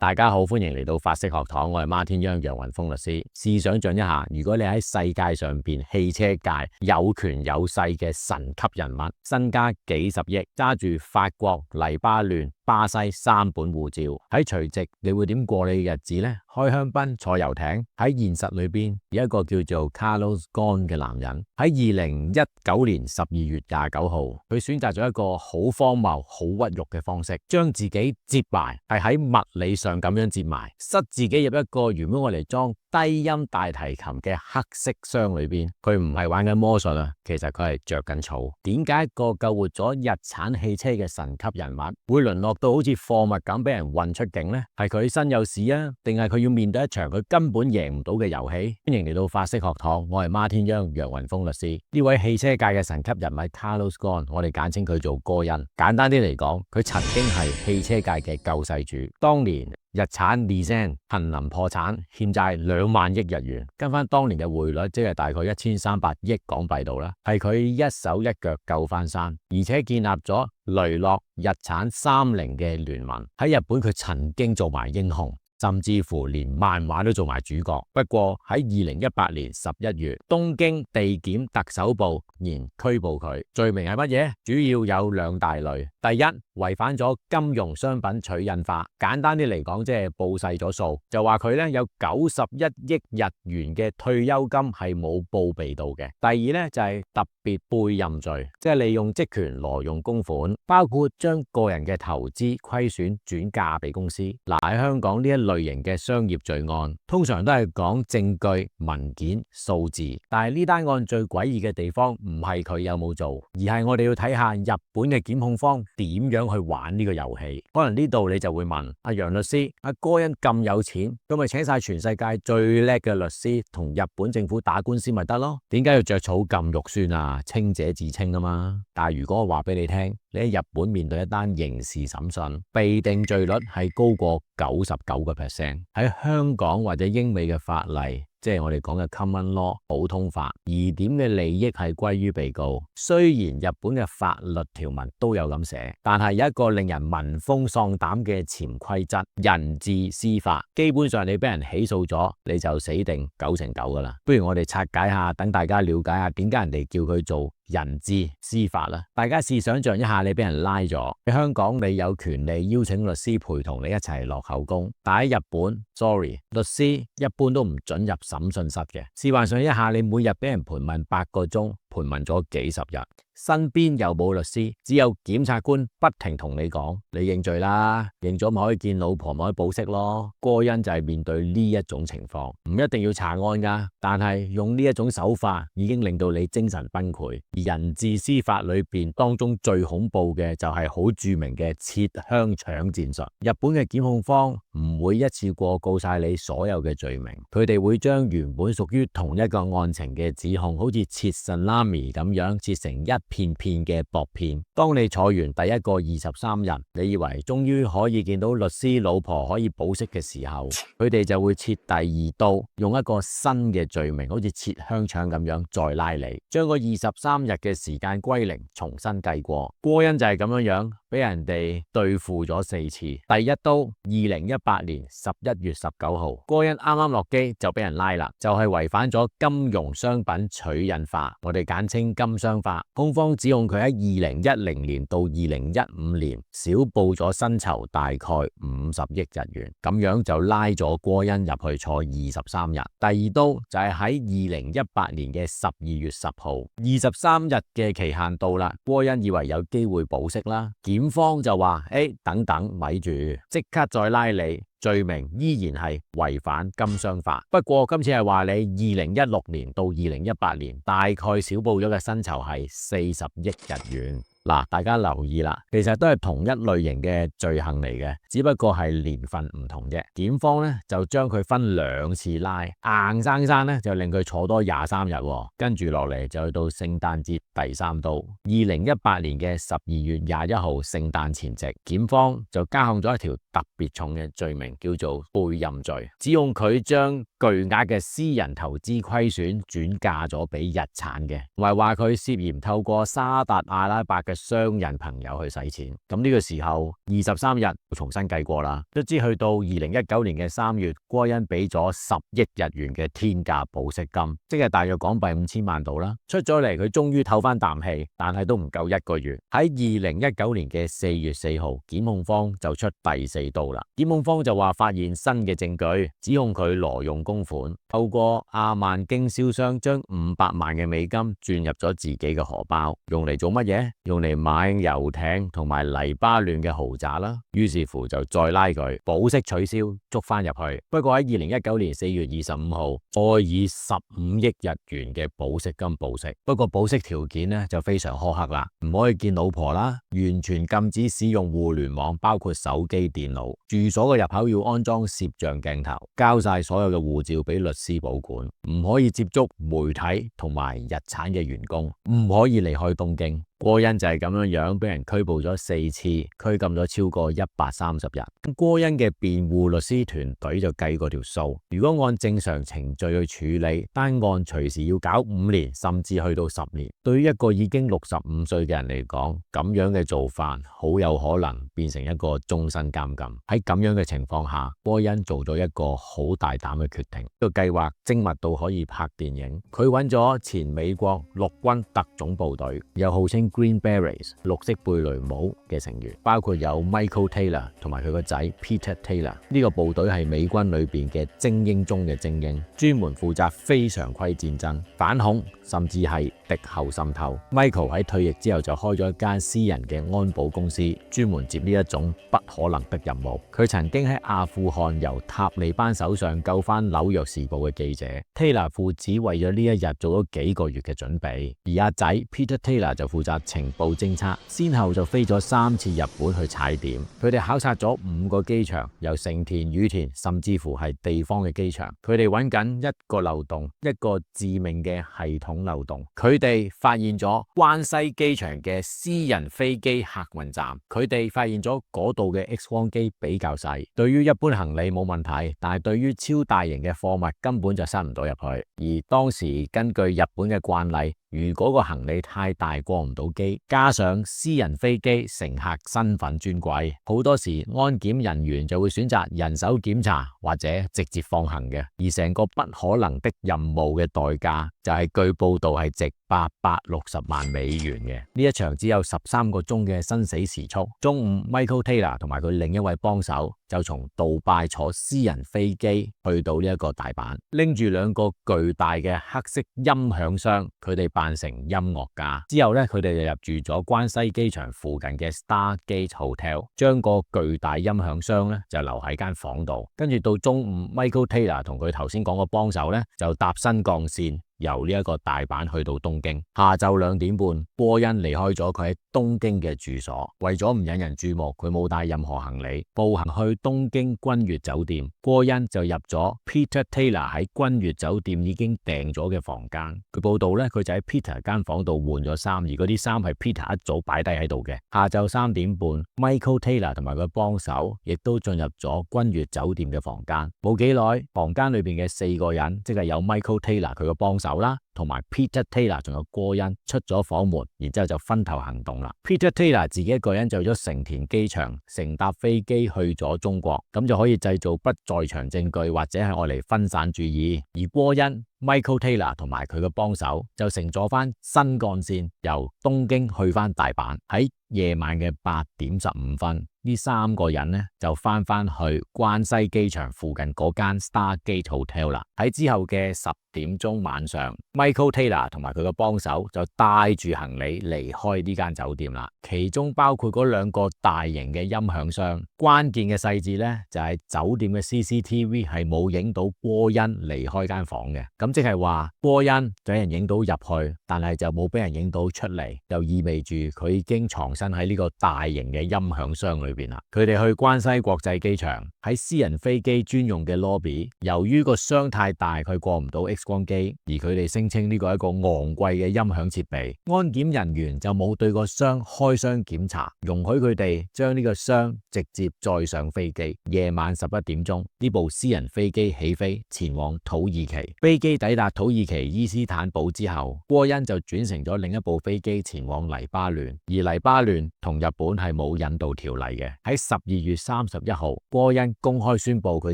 大家好，歡迎嚟到法式學堂，我係孖天央楊雲峰律師。試想象一下，如果你喺世界上邊汽車界有權有勢嘅神級人物，身家幾十億，揸住法國、黎巴嫩、巴西3本護照，喺除夕你會點過你嘅日子呢？開香檳、坐遊艇。喺現實裏邊有一個叫做 Carlos Ghosn 嘅男人，喺2019年12月29號，佢選擇咗一個好荒謬、好屈辱嘅方式，將自己摺埋，係喺物理上咁樣摺埋，塞自己入一個原本我嚟裝低音大提琴嘅黑色箱裏邊。佢唔係玩緊魔術啊，其實佢係着緊草。點解一個救活咗日產汽車嘅神級人物會淪落到好似貨物咁俾人運出境呢？係佢身有屎啊，定係佢要面對一場佢根本贏唔到嘅遊戲？歡迎嚟到法式學堂，我係孖天央楊雲峰律師。呢位汽車界嘅神級人物 Carlos Ghosn， 我哋簡稱佢做戈恩。簡單啲嚟講，佢曾經係汽車界嘅救世主。當年日產 Nissan 瀕臨破產，欠債2萬億日元，跟翻當年嘅匯率，即係大概1300億港幣度啦，係佢一手一腳救翻山，而且建立咗雷諾、日產、30嘅聯盟。喺日本佢曾經做埋英雄，甚至乎連漫畫都做埋主角。不過喺2018年11月，東京地檢特搜部然拘捕佢，罪名係乜嘢？主要有2大類。第一，違反咗金融商品取印法，簡單啲嚟講，即係報細咗數，就話佢咧有91億日元嘅退休金係冇報備到嘅。第二咧就係特別背任罪，即係利用職權挪用公款，包括將個人嘅投資虧損轉嫁俾公司。嗱，喺香港呢一類型嘅商業罪案，通常都係講證據、文件、數字，但係呢單案最詭異嘅地方唔係佢有冇做，而係我哋要睇下日本嘅檢控方點樣去玩呢個遊戲。可能呢度你就會問阿楊律師，阿戈恩咁有錢，咁咪請晒全世界最叻嘅律師同日本政府打官司咪得咯？點解要着草咁肉酸啊？清者自清啊嘛。但係如果我話俾你聽，你喺日本面對一單刑事審訊，被定罪率係高過99%。喺香港或者英美嘅法例，即係我哋講嘅 common law 普通法，疑點嘅利益係歸於被告。雖然日本嘅法律條文都有咁寫，但係有一個令人聞風喪膽嘅潛規則，人治司法。基本上你俾人起訴咗，你就死定9成9噶啦。不如我哋拆解下，等大家了解下點解人哋叫佢做人治司法啦。大家試想象一下，你俾人拉咗喺香港，你有權利邀請律師陪同你一齊落口供，但喺日本 sorry， 律師一般都唔准入審訊室嘅。試幻想一下，你每日俾人盤問8個鐘，盤問咗幾十日，身邊又冇律師，只有檢察官不停同你講，你認罪啦，認咗咪可以見老婆，咪可以保釋咯。戈恩就係面對呢一種情況，唔一定要查案噶，但係用呢一種手法已經令到你精神崩潰。而人治司法裏邊當中最恐怖嘅就係好著名嘅切香腸戰術。日本嘅檢控方唔會一次過告晒你所有嘅罪名，佢哋會將原本屬於同一個案情嘅指控，好似切salami咁樣切成一片片嘅薄片。當你坐完第一個23日，你以為終於可以見到律師老婆可以保釋嘅時候，佢哋就會切第2刀，用一個新嘅罪名，好似切香腸咁樣再拉你，將個23日嘅時間歸零，重新計過。戈恩就係咁樣樣俾人哋對付咗4次。第一刀2018年11月19號，戈恩啱啱落機就俾人拉啦，就係違反咗金融商品取印法，我哋簡稱金商法。控方指控佢喺2010年到2015年少報咗薪酬大概50億日元，咁樣就拉咗戈恩入去坐23日。第2刀就係喺2018年嘅12月10號，23日嘅期限到啦，戈恩以為有機會保釋啦，檢方就話等等咪住，即刻再拉你，罪名依然係違反金商法。不過今次係話你2016年到2018年大概少報咗嘅薪酬係40億日元。嗱，大家留意啦，其實都係同一類型嘅罪行嚟嘅，只不過係年份唔同啫。檢方咧就將佢分2次拉，硬生生咧就令佢坐多23日，跟住落嚟就去到聖誕節第3刀。2018年嘅12月21號聖誕前夕，檢方就加控咗一條特別重嘅罪名，叫做背任罪，指控佢將巨額嘅私人投資虧損轉嫁咗俾日產嘅，同埋話佢涉嫌透過沙特阿拉伯嘅商人朋友去使錢。咁呢個時候23日重新計過啦，都知去到2019年嘅3月，郭恩俾咗10億日元嘅天價保釋金，即係大約港幣5000萬度啦。出咗嚟，佢終於唞翻啖氣，但係都唔夠1個月。喺2019年嘅4月4號，檢控方就出第4刀啦。檢控方就話發現新嘅證據，指控佢挪用公款，透過阿曼經銷商將500萬嘅美金轉入咗自己嘅荷包，用嚟做乜嘢？用嚟買遊艇同埋黎巴嫩嘅豪宅啦。於是乎就再拉佢，保釋取消，捉翻入去。不過喺2019年4月25號，再以15億日元嘅保釋金保釋。不過保釋條件呢就非常苛刻啦，唔可以見老婆啦，完全禁止使用互聯網，包括手機、電腦。住所嘅入口要安裝攝像鏡頭，交晒所有嘅護照俾律師保管，唔可以接觸媒體同埋日產嘅員工，唔可以離開東京。郭恩就係咁樣樣，俾人拘捕咗4次，拘禁咗超過130日。郭恩嘅辯護律師團隊就計過條數，如果按正常程序去處理，單案隨時要搞5年，甚至去到10年。對於一個已經65歲嘅人嚟講，咁樣嘅做法好有可能變成一個終身監禁。喺咁樣嘅情況下，郭恩做咗一個好大膽嘅決定，呢個計劃精密到可以拍電影。佢揾咗前美國陸軍特種部隊，又號稱Green Berets 綠色貝雷帽嘅成員，包括有 Michael Taylor 同埋佢個仔 Peter Taylor。呢個部隊係美軍裏邊嘅精英中嘅精英，專門負責非常規戰爭、反恐，甚至係敵後滲透。Michael 喺退役之後就開咗一間私人嘅安保公司，專門接呢一種不可能的任務。佢曾經喺阿富汗由塔利班手上救翻紐約時報嘅記者。Taylor 父子為咗呢一日做咗幾個月嘅準備，而阿仔 Peter Taylor 就負責情報偵測，先後就飛咗3次日本去踩點。佢哋考察咗5個機場，由成田、羽田，甚至乎係地方嘅機場。佢哋揾緊一個漏洞，一個致命嘅系統漏洞。佢哋發現咗關西機場嘅私人飛機客運站，佢哋發現咗嗰度嘅 X 光機比較細，對於一般行李冇問題，但係對於超大型嘅貨物根本就塞唔到入去。而當時根據日本嘅慣例，如果個行李太大過唔到機，加上私人飛機乘客身份尊貴，好多時安檢人員就會選擇人手檢查或者直接放行嘅。而成個不可能的任務嘅代價就係據報道係值860萬美元嘅。呢一場只有13個鐘嘅生死時速。中午 Michael Taylor 同埋佢另一位幫手就從杜拜坐私人飛機去到呢一個大阪，拎住2個巨大嘅黑色音響箱，佢哋扮成音樂家。之後咧，佢哋就入住咗關西機場附近嘅 Stargate Hotel， 將個巨大音響箱咧就留喺間房度。跟住到中午 ，Michael Taylor 同佢頭先講個幫手咧就搭新幹線，由呢一個大阪去到東京。下晝2點半，郭恩離開咗佢喺東京嘅住所，為咗唔引人注目，佢冇帶任何行李，步行去東京君悅酒店。郭恩就入咗 Peter Taylor 喺君悅酒店已經訂咗嘅房間。佢報道咧，佢就喺 Peter 間房度換咗衫，而嗰啲衫係 Peter 一早擺低喺度嘅。下晝3點半，Michael Taylor 同埋佢幫手亦都進入咗君悅酒店嘅房間。冇幾耐，房間裏邊嘅4個人，即係有 Michael Taylor 佢個幫手啦，同埋 Peter Taylor 仲有郭恩出咗房門，然之後就分頭行動啦。Peter Taylor 自己一個人就去咗成田機場，乘搭飛機去咗中國，咁就可以製造不在場證據或者係愛嚟分散注意。而郭恩、Michael Taylor 同埋佢嘅幫手就乘坐翻新幹線，由東京去翻大阪。喺夜晚嘅8點15分，呢3個人呢就翻去關西機場附近嗰間 Stargate Hotel 啦。喺之後嘅10點鐘晚上，Michael Taylor 同埋佢嘅幫手就帶住行李離開呢間酒店啦，其中包括嗰2個大型嘅音響箱。關鍵嘅細節呢就係酒店嘅 CCTV 係冇影到郭恩離開間房嘅，咁即係話郭恩俾人影到入去，但係就冇俾人影到出嚟，就意味住佢已經藏身喺呢個大型嘅音響箱裏邊啦。佢哋去關西國際機場，喺私人飛機專用嘅 lobby，由於個箱太大，佢過唔到 X 光機，而佢哋聲稱稱呢個係一個昂貴嘅音響設備。安檢人員就冇對個箱開箱檢查，容許佢哋將呢個箱直接載上飛機。夜晚11點鐘，呢部私人飛機起飛前往土耳其。飛機抵達土耳其伊斯坦堡之後，戈恩就轉乘咗另一部飛機前往黎巴嫩。而黎巴嫩同日本係冇引渡條例嘅。喺12月31號，戈恩公開宣布佢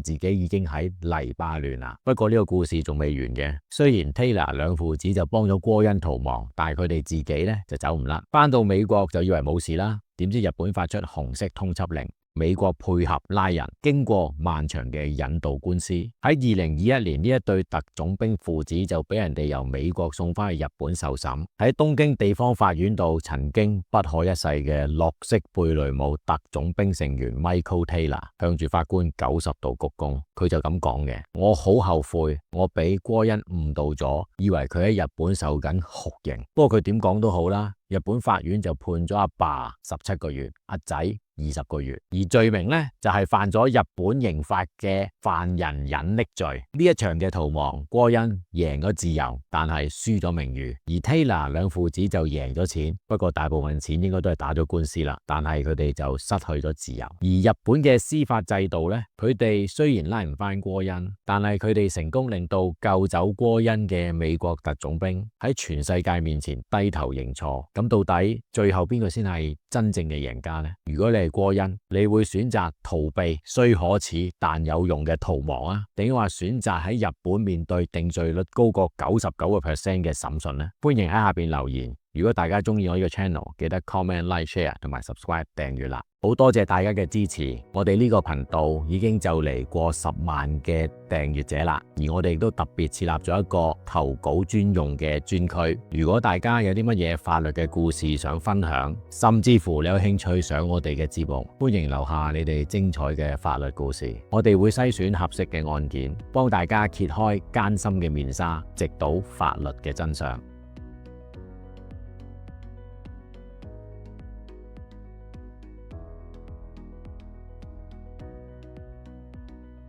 自己已經喺黎巴嫩啦。不過呢個故事仲未完嘅。雖然 Taylor 兩父子就幫咗戈恩逃亡，但係佢哋自己咧就走唔甩。翻到美國就以為冇事啦，點知日本發出紅色通緝令。美國配合拉人，經過漫長嘅引渡官司，喺2021年呢一對特種兵父子就俾人哋由美國送翻去日本受審。喺東京地方法院度，曾經不可一世嘅洛色貝雷姆特種兵成員 Michael Taylor 向住法官90度鞠躬，佢就咁講嘅：我好後悔，我俾戈恩誤導咗，以為佢喺日本受緊酷刑。不過佢點講都好啦，日本法院就判咗阿爸17個月，阿仔20個月，而罪名呢，就係犯咗日本刑法嘅犯人隱匿罪。呢一場嘅逃亡，戈恩贏咗自由，但係輸咗名譽；而 Taylor 兩父子就贏咗錢，不過大部分錢應該都係打咗官司啦，但係佢哋就失去咗自由。而日本嘅司法制度呢，佢哋雖然拉唔翻戈恩，但係佢哋成功令到救走戈恩嘅美國特種兵喺全世界面前低頭認錯。咁到底最後邊個先係真正嘅贏家呢？如果你係戈恩，你會選擇逃避雖可恥但有用嘅逃亡啊，定話選擇喺日本面對定罪率高過99% 嘅審訊呢？歡迎喺下邊留言。如果大家中意我呢個 channel， 記得 comment、like、share 同埋 subscribe 訂閱啦。好多謝大家嘅支持，我哋呢個頻道已經就嚟過10萬嘅訂閱者啦。而我哋亦都特別設立咗一個投稿專用嘅專區。如果大家有啲乜嘢法律嘅故事想分享，甚至乎你有興趣上我哋嘅節目，歡迎留下你哋精彩嘅法律故事。我哋會篩選合適嘅案件，幫大家揭開艱辛嘅面紗，直搗法律嘅真相。